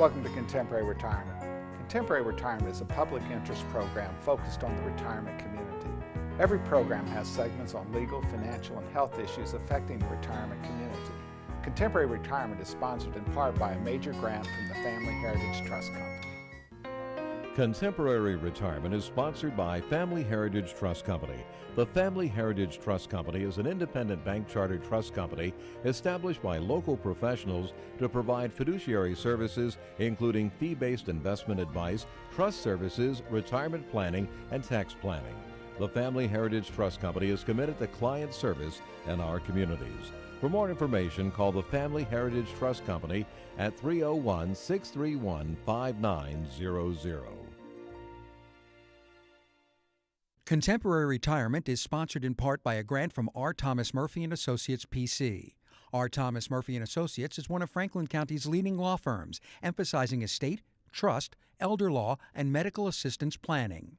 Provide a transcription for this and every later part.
Welcome to Contemporary Retirement. Contemporary Retirement is a public interest program focused on the retirement community. Every program has segments on legal, financial, and health issues affecting the retirement community. Contemporary Retirement is sponsored in part by a major grant from the Family Heritage Trust Company. Contemporary Retirement is sponsored by Family Heritage Trust Company. The Family Heritage Trust Company is an independent bank chartered trust company established by local professionals to provide fiduciary services including fee-based investment advice, trust services, retirement planning, and tax planning. The Family Heritage Trust Company is committed to client service in our communities. For more information, call the Family Heritage Trust Company at 301-631-5900. Contemporary Retirement is sponsored in part by a grant from R. Thomas Murphy & Associates, P.C. R. Thomas Murphy & Associates is one of Franklin County's leading law firms, emphasizing estate, trust, elder law, and medical assistance planning.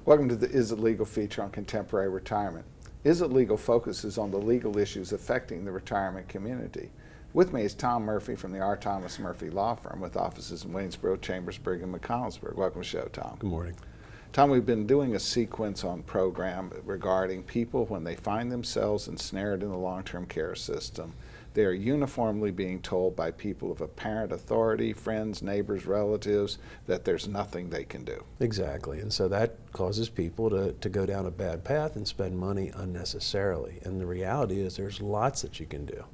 Welcome to the Is It Legal feature on Contemporary Retirement. Is It Legal focuses on the legal issues affecting the retirement community. With me is Tom Murphy from the R. Thomas Murphy Law Firm with offices in Waynesboro, Chambersburg, and McConnellsburg. Welcome to the show, Tom. Good morning. Tom, we've been doing a sequence on program regarding people when they find themselves ensnared in the long-term care system. They are uniformly being told by people of apparent authority, friends, neighbors, relatives, that there's nothing they can do. Exactly, and so that causes people to go down a bad path and spend money unnecessarily. And the reality is there's lots that you can do.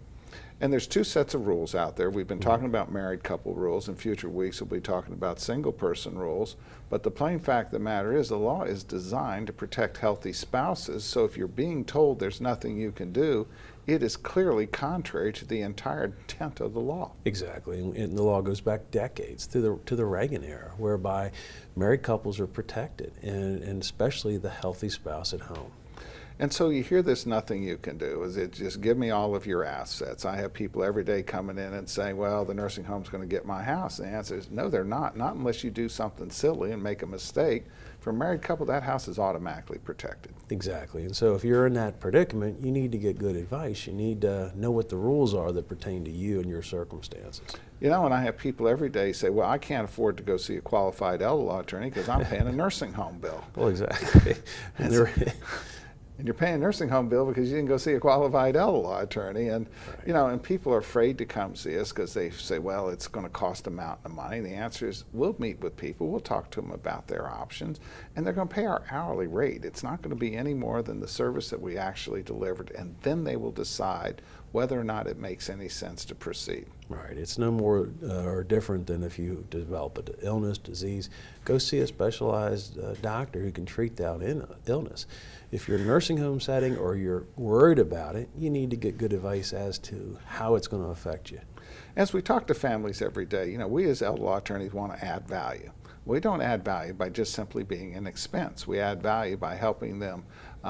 And there's two sets of rules out there. We've been talking about married couple rules. In future weeks we'll be talking about single person rules. But the plain fact of the matter is the law is designed to protect healthy spouses. So if you're being told there's nothing you can do, it is clearly contrary to the entire intent of the law. Exactly, and the law goes back decades to the Reagan era, whereby married couples are protected, and especially the healthy spouse at home. And so you hear this nothing you can do. Is it just give me all of your assets? I have people every day coming in and saying, well, the nursing home's going to get my house. And the answer is no, they're not unless you do something silly and make a mistake. For a married couple, that house is automatically protected. Exactly, and so if you're in that predicament, you need to get good advice. You need to know what the rules are that pertain to you and your circumstances. You know, and I have people every day say, well, I can't afford to go see a qualified elder law attorney because I'm paying a nursing home bill. Well, exactly. And you're paying a nursing home bill because you didn't go see a qualified elder law attorney. And, you know, and people are afraid to come see us because they say, well, it's going to cost a mountain of money. And the answer is we'll meet with people. We'll talk to them about their options. And they're going to pay our hourly rate. It's not going to be any more than the service that we actually delivered. And then they will decide whether or not it makes any sense to proceed. Right. It's no more or different than if you develop an illness, disease, go see a specialized doctor who can treat that illness. If you're in a nursing home setting or you're worried about it, you need to get good advice as to how it's going to affect you. As we talk to families every day, you know, we as elder law attorneys want to add value. We don't add value by just simply being an expense. We add value by helping them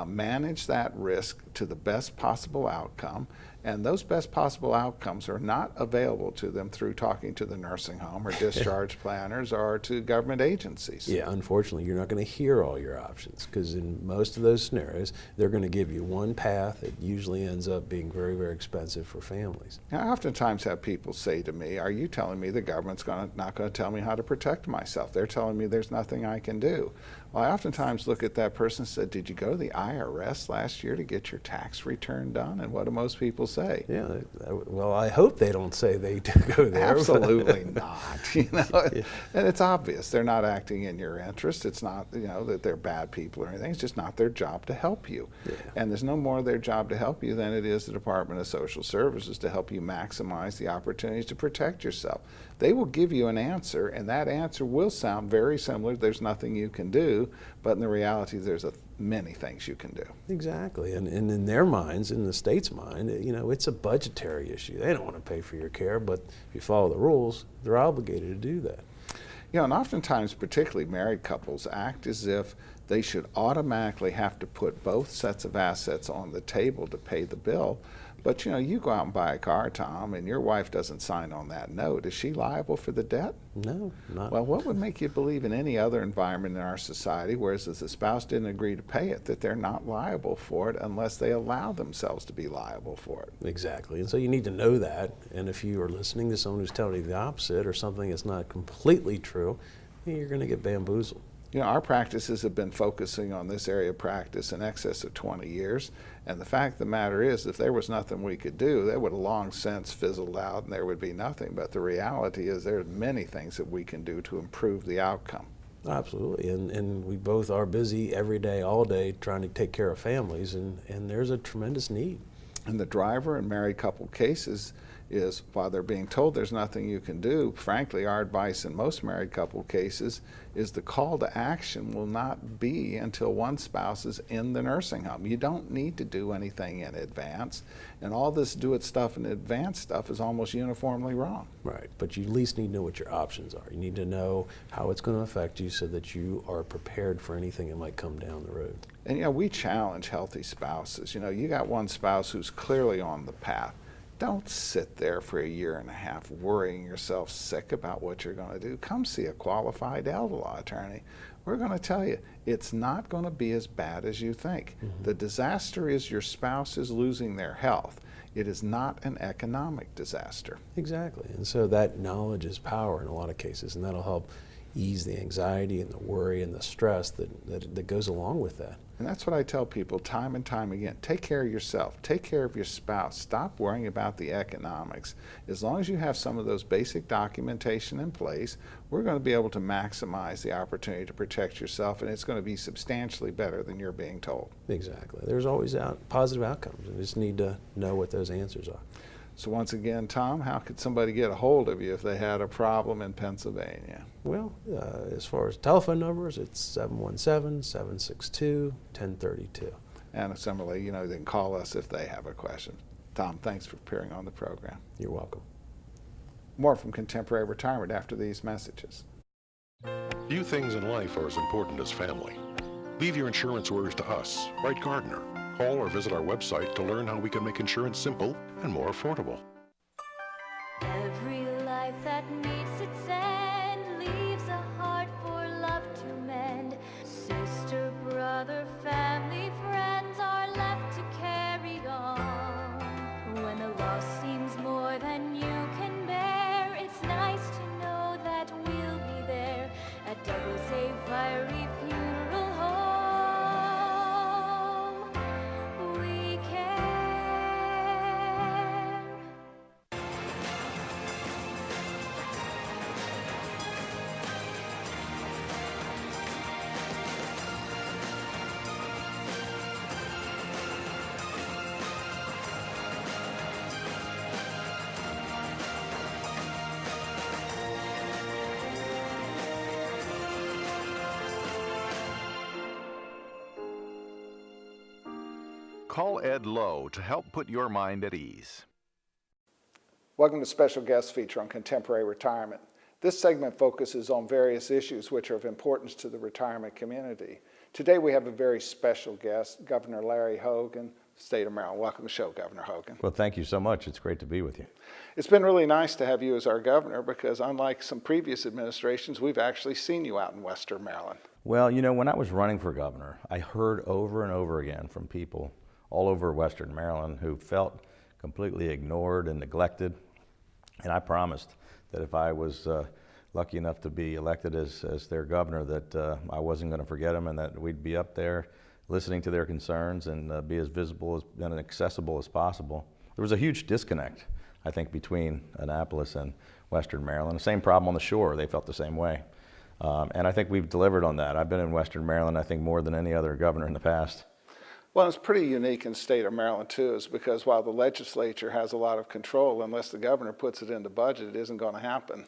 manage that risk to the best possible outcome, and those best possible outcomes are not available to them through talking to the nursing home or discharge planners or to government agencies. Yeah, unfortunately, you're not going to hear all your options because in most of those scenarios, they're going to give you one path that usually ends up being very, very expensive for families. Now, I oftentimes have people say to me, are you telling me the government's not going to tell me how to protect myself? They're telling me there's nothing I can do. Well, I oftentimes look at that person and say, did you go to the IRS last year to get your tax return done? And what do most people say? Yeah, well, I hope they don't say they do go there. Absolutely not. You know, yeah. And it's obvious they're not acting in your interest. It's not, you know, that they're bad people or anything. It's just not their job to help you. Yeah. And there's no more their job to help you than it is the Department of Social Services to help you maximize the opportunities to protect yourself. They will give you an answer, and that answer will sound very similar. There's nothing you can do, but in the reality, there's many things you can do. Exactly, and in their minds, in the state's mind, you know, it's a budgetary issue. They don't want to pay for your care, but if you follow the rules, they're obligated to do that. You know, and oftentimes, particularly married couples, act as if they should automatically have to put both sets of assets on the table to pay the bill. But you know, you go out and buy a car, Tom, and your wife doesn't sign on that note. Is she liable for the debt? No, not. Well, what would make you believe in any other environment in our society, whereas if the spouse didn't agree to pay it, that they're not liable for it unless they allow themselves to be liable for it? Exactly. And so you need to know that. And if you are listening to someone who's telling you the opposite or something that's not completely true, you're going to get bamboozled. You know, our practices have been focusing on this area of practice in excess of 20 years. And the fact of the matter is, if there was nothing we could do, that would have long since fizzled out and there would be nothing. But the reality is there are many things that we can do to improve the outcome. Absolutely. And we both are busy every day, all day, trying to take care of families. And there's a tremendous need. And the driver in married couple cases is, while they're being told there's nothing you can do, frankly, our advice in most married couple cases is the call to action will not be until one spouse is in the nursing home. You don't need to do anything in advance, and all this do-it stuff and advance stuff is almost uniformly wrong. Right, but you at least need to know what your options are. You need to know how it's going to affect you so that you are prepared for anything that might come down the road. And you know, we challenge healthy spouses. You know, you got one spouse who's clearly on the path. Don't sit there for a year and a half worrying yourself sick about what you're going to do. Come see a qualified elder law attorney. We're going to tell you it's not going to be as bad as you think. Mm-hmm. The disaster is your spouse is losing their health. It is not an economic disaster. Exactly. And so that knowledge is power in a lot of cases, and that'll help ease the anxiety and the worry and the stress that goes along with that. And that's what I tell people time and time again. Take care of yourself. Take care of your spouse. Stop worrying about the economics. As long as you have some of those basic documentation in place, we're going to be able to maximize the opportunity to protect yourself, and it's going to be substantially better than you're being told. Exactly. There's always positive outcomes. We just need to know what those answers are. So once again, Tom, how could somebody get a hold of you if they had a problem in Pennsylvania? Well, as far as telephone numbers, it's 717-762-1032. And similarly, you know, they can call us if they have a question. Tom, thanks for appearing on the program. You're welcome. More from Contemporary Retirement after these messages. Few things in life are as important as family. Leave your insurance worries to us. Write Gardner. Call or visit our website to learn how we can make insurance simple and more affordable. Every life that meets its end leaves a heart for love to mend. Sister, brother, family, friends are left to carry on. When the loss seems more than you can bear, it's nice to know that we'll be there at Douglas A. Fiery Funeral Home. We care. Call Ed Lowe to help put your mind at ease. Welcome to special guest feature on Contemporary Retirement. This segment focuses on various issues which are of importance to the retirement community. Today we have a very special guest, Governor Larry Hogan, State of Maryland. Welcome to the show, Governor Hogan. Well, thank you so much. It's great to be with you. It's been really nice to have you as our governor because unlike some previous administrations, we've actually seen you out in Western Maryland. Well, you know, when I was running for governor, I heard over and over again from people all over Western Maryland who felt completely ignored and neglected. And I promised that if I was lucky enough to be elected as their governor, that I wasn't going to forget them and that we'd be up there listening to their concerns and be as visible and accessible as possible. There was a huge disconnect, I think, between Annapolis and Western Maryland. The same problem on the shore. They felt the same way. And I think we've delivered on that. I've been in Western Maryland, I think, more than any other governor in the past. Well, it's pretty unique in the state of Maryland, too, is because while the legislature has a lot of control, unless the governor puts it in the budget, it isn't going to happen.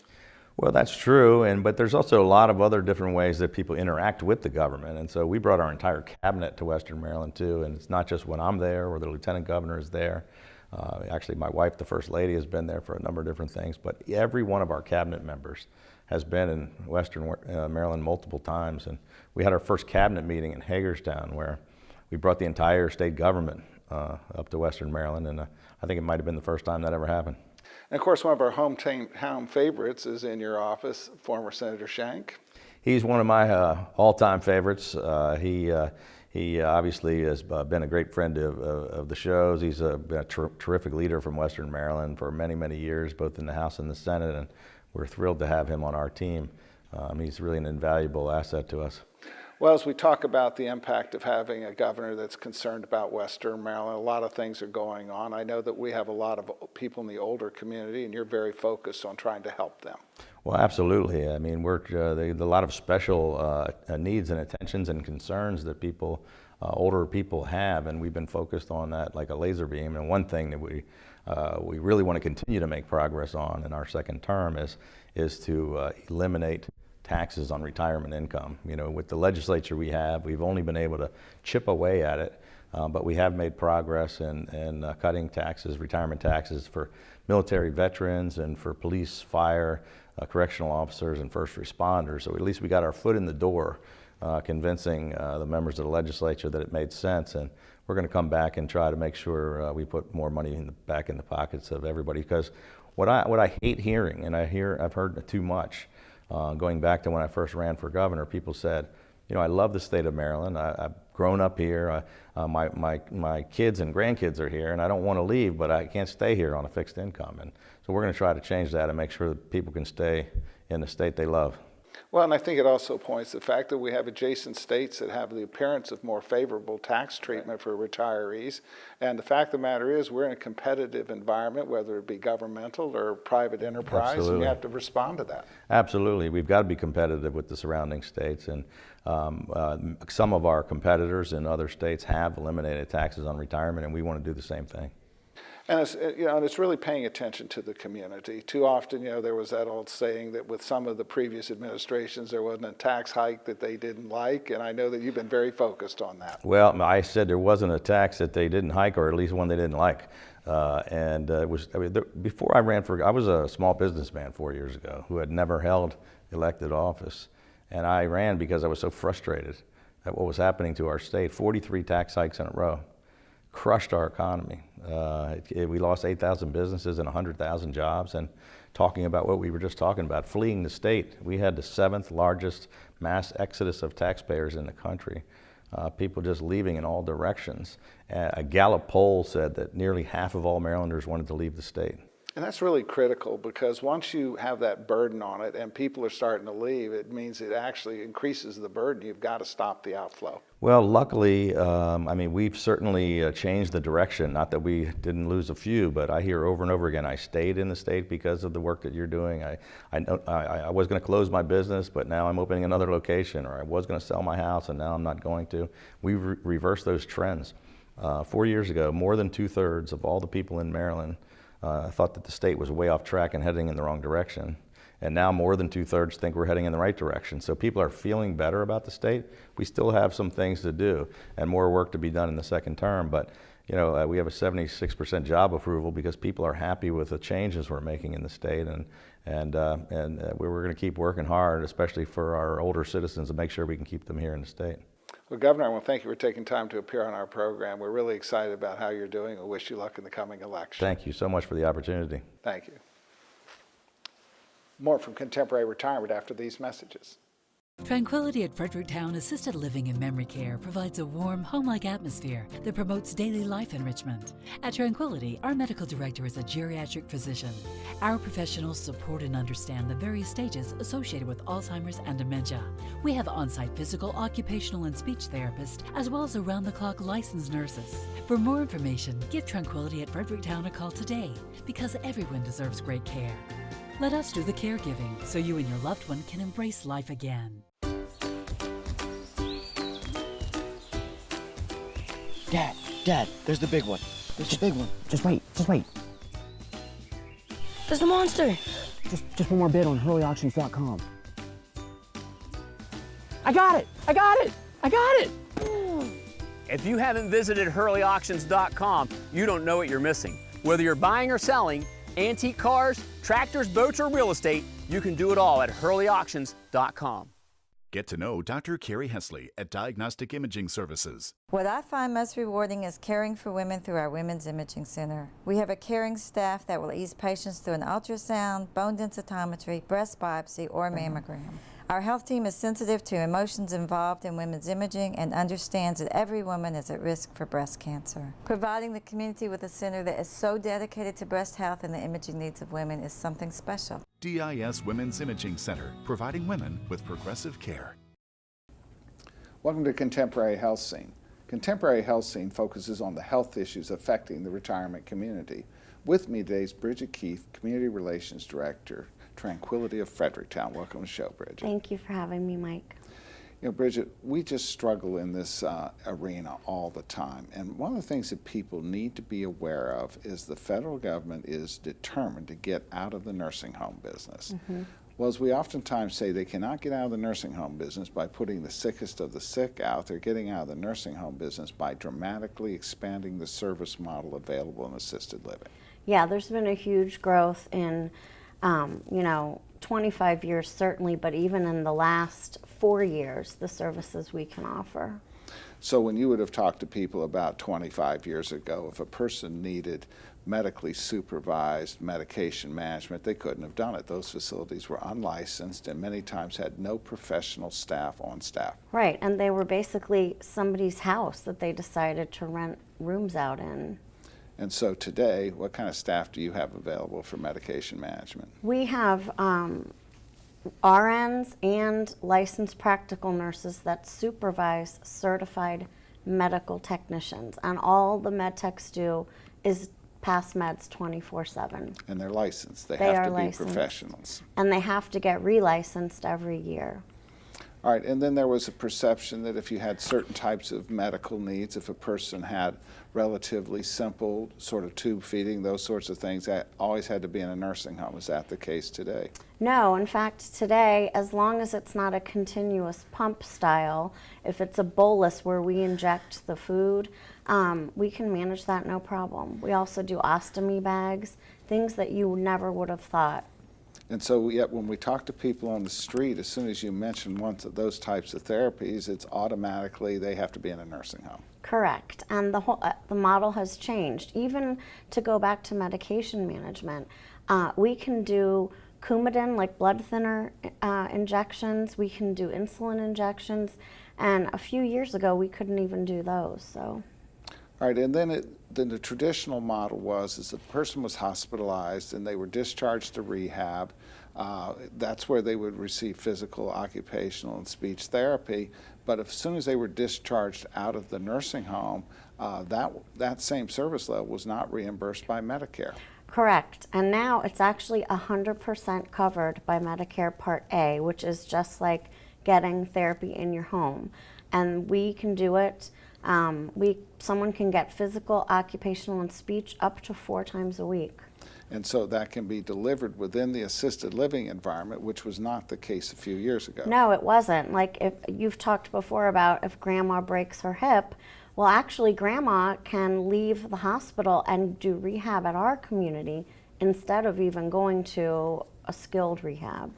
Well, that's true, but there's also a lot of other different ways that people interact with the government. And so we brought our entire cabinet to Western Maryland, too, and it's not just when I'm there or the lieutenant governor is there. Actually, my wife, the First Lady, has been there for a number of different things, but every one of our cabinet members has been in Western Maryland multiple times. And we had our first cabinet meeting in Hagerstown where we brought the entire state government up to Western Maryland, and I think it might have been the first time that ever happened. And of course, one of our home favorites is in your office, former Senator Shank. He's one of my all-time favorites. He obviously has been a great friend of the shows. He's been a terrific leader from Western Maryland for many, many years, both in the House and the Senate, and we're thrilled to have him on our team. He's really an invaluable asset to us. Well, as we talk about the impact of having a governor that's concerned about Western Maryland, a lot of things are going on. I know that we have a lot of people in the older community, and you're very focused on trying to help them. Well, absolutely. I mean, there's a lot of special needs and attentions and concerns that people, older people have, and we've been focused on that like a laser beam. And one thing that we really want to continue to make progress on in our second term is to eliminate taxes on retirement income. You know, with the legislature we've only been able to chip away at it, but we have made progress in cutting taxes, retirement taxes for military veterans and for police, fire, correctional officers, and first responders. So at least we got our foot in the door, convincing the members of the legislature that it made sense. And we're going to come back and try to make sure we put more money back in the pockets of everybody. Because what I hate hearing, and I've heard too much, going back to when I first ran for governor, people said, you know, I love the state of Maryland. I've grown up here. My kids and grandkids are here, and I don't want to leave, but I can't stay here on a fixed income. And so we're going to try to change that and make sure that people can stay in the state they love. Well, and I think it also points to the fact that we have adjacent states that have the appearance of more favorable tax treatment for retirees. And the fact of the matter is we're in a competitive environment, whether it be governmental or private enterprise, Absolutely. And you have to respond to that. Absolutely. We've got to be competitive with the surrounding states. And some of our competitors in other states have eliminated taxes on retirement, and we want to do the same thing. And it's really paying attention to the community. Too often, there was that old saying that with some of the previous administrations, there wasn't a tax hike that they didn't like, and I know that you've been very focused on that. Well, I said there wasn't a tax that they didn't hike, or at least one they didn't like. Before I ran I was a small businessman 4 years ago who had never held elected office, and I ran because I was so frustrated at what was happening to our state. 43 tax hikes in a row. Crushed our economy. We lost 8,000 businesses and 100,000 jobs, and talking about what we were just talking about, fleeing the state. We had the 7th largest mass exodus of taxpayers in the country. People just leaving in all directions. A Gallup poll said that nearly half of all Marylanders wanted to leave the state. And that's really critical, because once you have that burden on it and people are starting to leave, it means it actually increases the burden. You've got to stop the outflow. Well, luckily, we've certainly changed the direction. Not that we didn't lose a few, but I hear over and over again, I stayed in the state because of the work that you're doing. I was going to close my business, but now I'm opening another location, or I was going to sell my house, and now I'm not going to. We've reversed those trends. 4 years ago, more than 2/3 of all the people in Maryland thought that the state was way off track and heading in the wrong direction. And now more than 2/3 think we're heading in the right direction. So people are feeling better about the state. We still have some things to do and more work to be done in the second term. But we have a 76% job approval because people are happy with the changes we're making in the state. And we're going to keep working hard, especially for our older citizens, to make sure we can keep them here in the state. Well, Governor, I want to thank you for taking time to appear on our program. We're really excited about how you're doing. We wish you luck in the coming election. Thank you so much for the opportunity. Thank you. More from Contemporary Retirement after these messages. Tranquillity at Fredericktown Assisted Living and Memory Care provides a warm, home-like atmosphere that promotes daily life enrichment. At Tranquillity, our medical director is a geriatric physician. Our professionals support and understand the various stages associated with Alzheimer's and dementia. We have on-site physical, occupational, and speech therapists, as well as around-the-clock licensed nurses. For more information, give Tranquillity at Fredericktown a call today, because everyone deserves great care. Let us do the caregiving so you and your loved one can embrace life again. Dad, there's the big one. There's the big one. Just wait. There's the monster. Just one more bid on hurleyauctions.com. I got it. If you haven't visited hurleyauctions.com, you don't know what you're missing. Whether you're buying or selling, antique cars, tractors, boats, or real estate, you can do it all at hurleyauctions.com. Get to know Dr. Carrie Hesley at Diagnostic Imaging Services. What I find most rewarding is caring for women through our Women's Imaging Center. We have a caring staff that will ease patients through an ultrasound, bone densitometry, breast biopsy, or mammogram. Our health team is sensitive to emotions involved in women's imaging and understands that every woman is at risk for breast cancer. Providing the community with a center that is so dedicated to breast health and the imaging needs of women is something special. DIS Women's Imaging Center, providing women with progressive care. Welcome to Contemporary Health Scene. Contemporary Health Scene focuses on the health issues affecting the retirement community. With me today is Bridget Keefe, Community Relations Director, Tranquillity of Fredericktown. Welcome to the show, Bridget. Thank you for having me, Mike. You know, Bridget, we just struggle in this arena all the time. And one of the things that people need to be aware of is the federal government is determined to get out of the nursing home business. Well, as we oftentimes say, they cannot get out of the nursing home business by putting the sickest of the sick out. They're getting out of the nursing home business by dramatically expanding the service model available in assisted living. Yeah, there's been a huge growth in, 25 years certainly, but even in the last 4 years, the services we can offer. So when you would have talked to people about 25 years ago, if a person needed medically supervised medication management, they couldn't have done it. Those facilities were unlicensed and many times had no professional staff on staff. Right, and they were basically somebody's house that they decided to rent rooms out in. And so today, what kind of staff do you have available for medication management? We have RNs and licensed practical nurses that supervise certified medical technicians, and all the med techs do is pass meds 24/7. And they're licensed. They are have to be licensed. professionals. And they have to get relicensed every year. All right, and then there was a perception that if you had certain types of medical needs, if a person had relatively simple sort of tube feeding, those sorts of things, that always had to be in a nursing home. Is that the case today? No, in fact, today, as long as it's not a continuous pump style, if it's a bolus where we inject the food, we can manage that no problem. We also do ostomy bags, things that you never would have thought. And so yet when we talk to people on the street, as soon as you mention one of those types of therapies, it's automatically they have to be in a nursing home. Correct, and the model has changed. Even to go back to medication management, we can do Coumadin, like blood thinner injections, we can do insulin injections, and a few years ago we couldn't even do those. So. All right, and then the traditional model was the person was hospitalized and they were discharged to rehab. That's where they would receive physical, occupational, and speech therapy. But as soon as they were discharged out of the nursing home, that same service level was not reimbursed by Medicare. Correct, and now it's actually 100% covered by Medicare Part A, which is just like getting therapy in your home. And we can do it. Someone can get physical, occupational, and speech up to 4 times a week. And so that can be delivered within the assisted living environment, which was not the case a few years ago. No, it wasn't. Like if you've talked before about if grandma breaks her hip, well, actually grandma can leave the hospital and do rehab at our community instead of even going to a skilled rehab.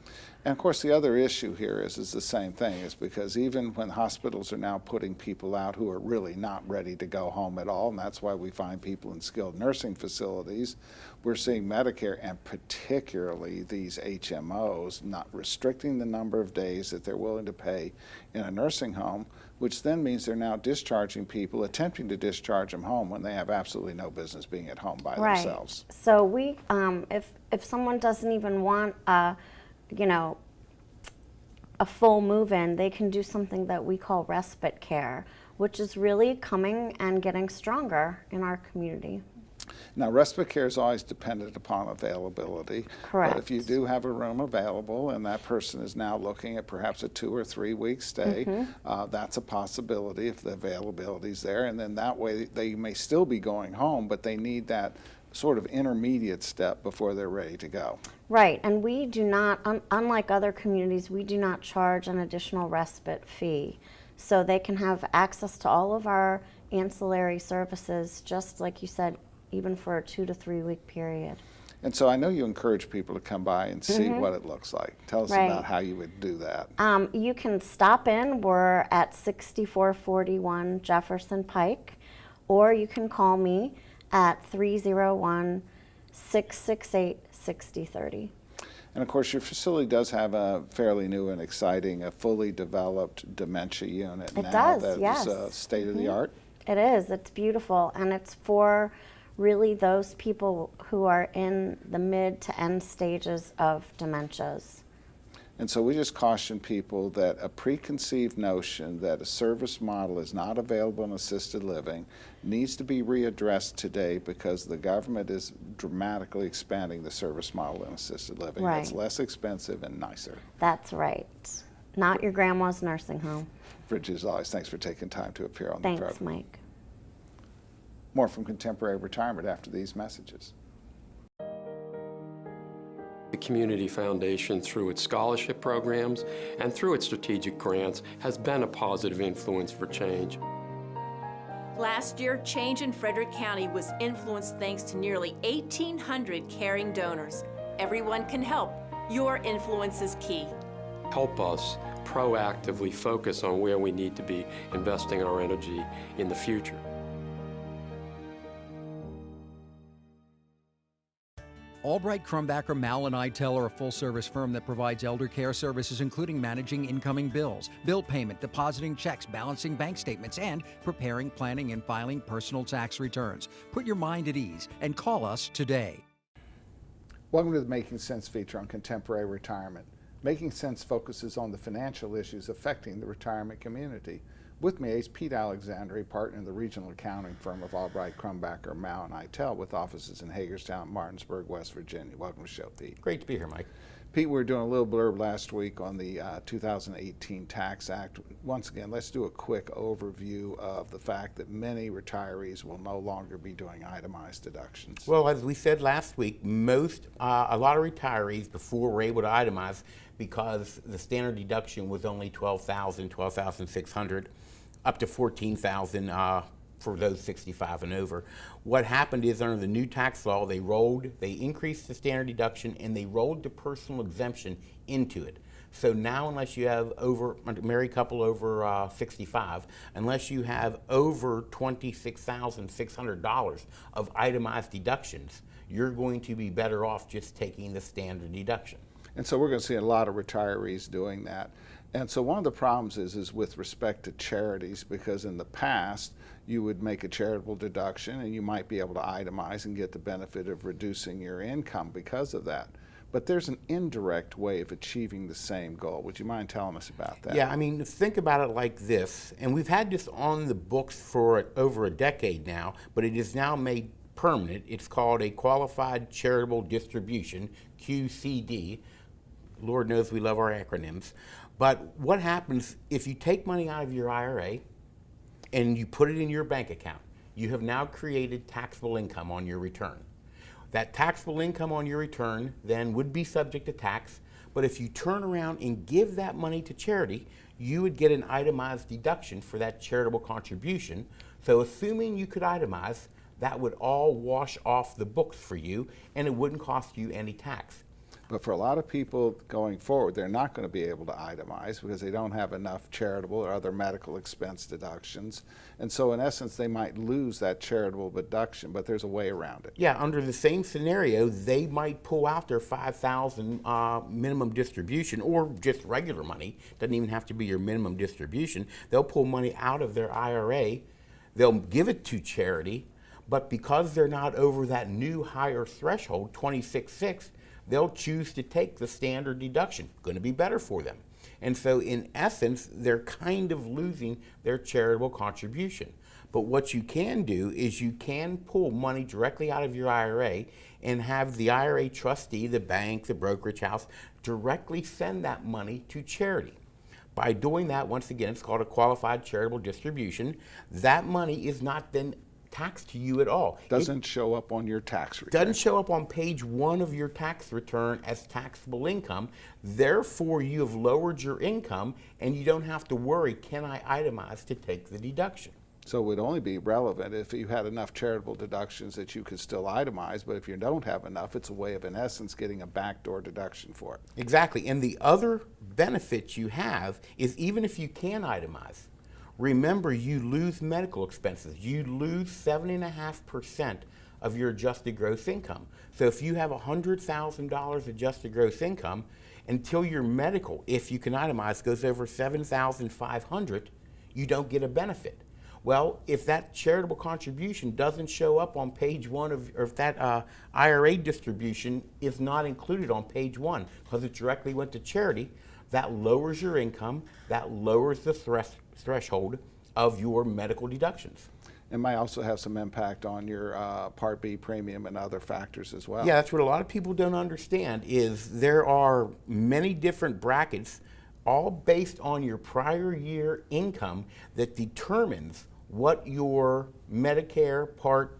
And of course, the other issue here is the same thing, is because even when hospitals are now putting people out who are really not ready to go home at all, and that's why we find people in skilled nursing facilities, we're seeing Medicare and particularly these HMOs not restricting the number of days that they're willing to pay in a nursing home, which then means they're now discharging people, attempting to discharge them home when they have absolutely no business being at home by themselves. So we, if someone doesn't even want a full move-in, they can do something that we call respite care, which is really coming and getting stronger in our community. Now, respite care is always dependent upon availability. Correct. But if you do have a room available and that person is now looking at perhaps a 2 or 3 week stay, that's a possibility if the availability is there. And then that way they may still be going home, but they need that sort of intermediate step before they're ready to go. Right, and we do not, unlike other communities, we do not charge an additional respite fee. So they can have access to all of our ancillary services, just like you said, even for a 2 to 3 week period. And so I know you encourage people to come by and see what it looks like. Tell us about how you would do that. You can stop in. We're at 6441 Jefferson Pike, or you can call me at 301-668-6030. And of course, your facility does have a fairly new and exciting, a fully developed dementia unit It now. does, that yes. is state of the art. It is. It's beautiful, and it's for really those people who are in the mid to end stages of dementias. And so we just caution people that a preconceived notion that a service model is not available in assisted living needs to be readdressed today, because the government is dramatically expanding the service model in assisted living. Right. It's less expensive and nicer. That's right. Not your grandma's nursing home. Bridget, as always, thanks for taking time to appear on the program. Thanks, Mike. More from Contemporary Retirement after these messages. The Community Foundation, through its scholarship programs and through its strategic grants, has been a positive influence for change. Last year, change in Frederick County was influenced thanks to nearly 1,800 caring donors. Everyone can help. Your influence is key. Help us proactively focus on where we need to be investing our energy in the future. Albright, Crumbacher, Mal & Eitel are a full-service firm that provides elder care services, including managing incoming bills, bill payment, depositing checks, balancing bank statements, and preparing, planning, and filing personal tax returns. Put your mind at ease and call us today. Welcome to the Making Sense feature on Contemporary Retirement. Making Sense focuses on the financial issues affecting the retirement community. With me is Pete Alexander, a partner in the regional accounting firm of Albright, Crumbacher, Mal & Eitel, with offices in Hagerstown, Martinsburg, West Virginia. Welcome to the show, Pete. Great to be here, Mike. Pete, we were doing a little blurb last week on the 2018 Tax Act. Once again, let's do a quick overview of the fact that many retirees will no longer be doing itemized deductions. Well, as we said last week, a lot of retirees before were able to itemize because the standard deduction was only $12,000, $12,600, up to $14,000 for those 65 and over. What happened is, under the new tax law, they increased the standard deduction and they rolled the personal exemption into it. So now, unless you have a married couple over 65, unless you have over $26,600 of itemized deductions, you're going to be better off just taking the standard deduction. And so we're going to see a lot of retirees doing that. And so one of the problems is with respect to charities, because in the past you would make a charitable deduction and you might be able to itemize and get the benefit of reducing your income because of that. But there's an indirect way of achieving the same goal. Would you mind telling us about that? Yeah, I mean, think about it like this, and we've had this on the books for over a decade now, but it is now made permanent. It's called a Qualified Charitable Distribution, QCD. Lord knows we love our acronyms. But what happens if you take money out of your IRA and you put it in your bank account? You have now created taxable income on your return. That taxable income on your return then would be subject to tax, but if you turn around and give that money to charity, you would get an itemized deduction for that charitable contribution. So assuming you could itemize, that would all wash off the books for you and it wouldn't cost you any tax. But for a lot of people going forward, they're not going to be able to itemize because they don't have enough charitable or other medical expense deductions. And so in essence, they might lose that charitable deduction, but there's a way around it. Yeah, under the same scenario, they might pull out their $5,000 minimum distribution, or just regular money. Doesn't even have to be your minimum distribution. They'll pull money out of their IRA, they'll give it to charity, but because they're not over that new higher threshold, 26.6, they'll choose to take the standard deduction. Going to be better for them. And so in essence, they're kind of losing their charitable contribution. But what you can do is you can pull money directly out of your IRA and have the IRA trustee, the bank, the brokerage house, directly send that money to charity. By doing that, once again, it's called a qualified charitable distribution. That money is not then taxed to you at all. Doesn't show up on your tax return. Doesn't show up on page 1 of your tax return as taxable income. Therefore, you have lowered your income and you don't have to worry, can I itemize to take the deduction? So it would only be relevant if you had enough charitable deductions that you could still itemize, but if you don't have enough, it's a way of, in essence, getting a backdoor deduction for it. Exactly. And the other benefit you have is even if you can itemize, remember you lose medical expenses. You lose 7.5% of your adjusted gross income. So if you have $100,000 adjusted gross income, until your medical, if you can itemize, goes over $7,500, you don't get a benefit. Well, if that charitable contribution doesn't show up on page one or if that IRA distribution is not included on page one because it directly went to charity, that lowers your income, that lowers the threshold of your medical deductions. It might also have some impact on your Part B premium and other factors as well. Yeah, that's what a lot of people don't understand is there are many different brackets all based on your prior year income that determines what your Medicare Part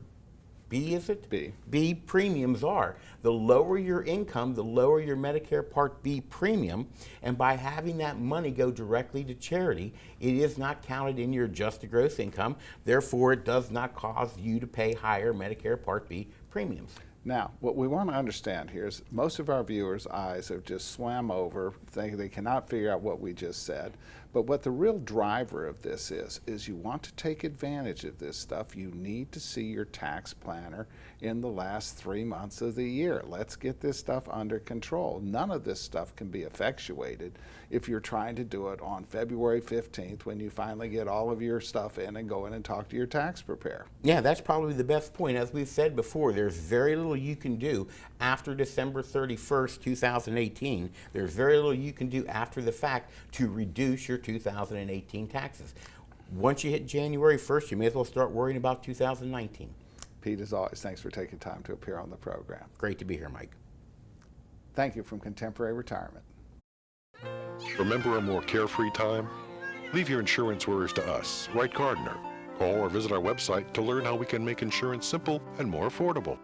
B, is it? B premiums are. The lower your income, the lower your Medicare Part B premium, and by having that money go directly to charity, it is not counted in your adjusted gross income. Therefore, it does not cause you to pay higher Medicare Part B premiums. Now, what we want to understand here is most of our viewers' eyes have just swam over, thinking they cannot figure out what we just said. But what the real driver of this is you want to take advantage of this stuff, you need to see your tax planner in the last 3 months of the year. Let's get this stuff under control. None of this stuff can be effectuated if you're trying to do it on February 15th when you finally get all of your stuff in and go in and talk to your tax preparer. Yeah, that's probably the best point. As we've said before, there's very little you can do after December 31st, 2018. There's very little you can do after the fact to reduce your 2018 taxes. Once you hit January 1st, you may as well start worrying about 2019. Pete, as always, thanks for taking time to appear on the program. Great to be here, Mike. Thank you from Contemporary Retirement. Remember a more carefree time? Leave your insurance worries to us. Write Gardner. Call or visit our website to learn how we can make insurance simple and more affordable.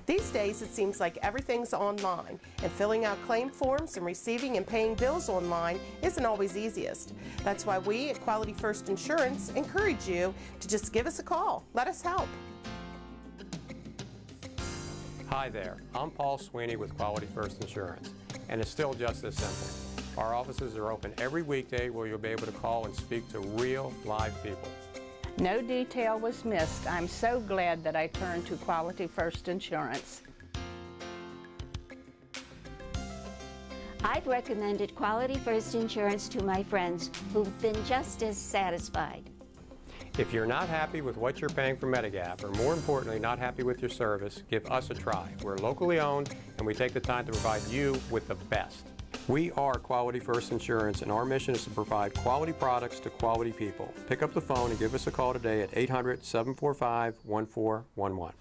These days, it seems like everything's online, and filling out claim forms and receiving and paying bills online isn't always easiest. That's why we at Quality First Insurance encourage you to just give us a call. Let us help. Hi there, I'm Paul Sweeney with Quality First Insurance, and it's still just this simple. Our offices are open every weekday where you'll be able to call and speak to real, live people. No detail was missed. I'm so glad that I turned to Quality First Insurance. I've recommended Quality First Insurance to my friends who've been just as satisfied. If you're not happy with what you're paying for Medigap, or more importantly, not happy with your service, give us a try. We're locally owned, and we take the time to provide you with the best. We are Quality First Insurance, and our mission is to provide quality products to quality people. Pick up the phone and give us a call today at 800-745-1411.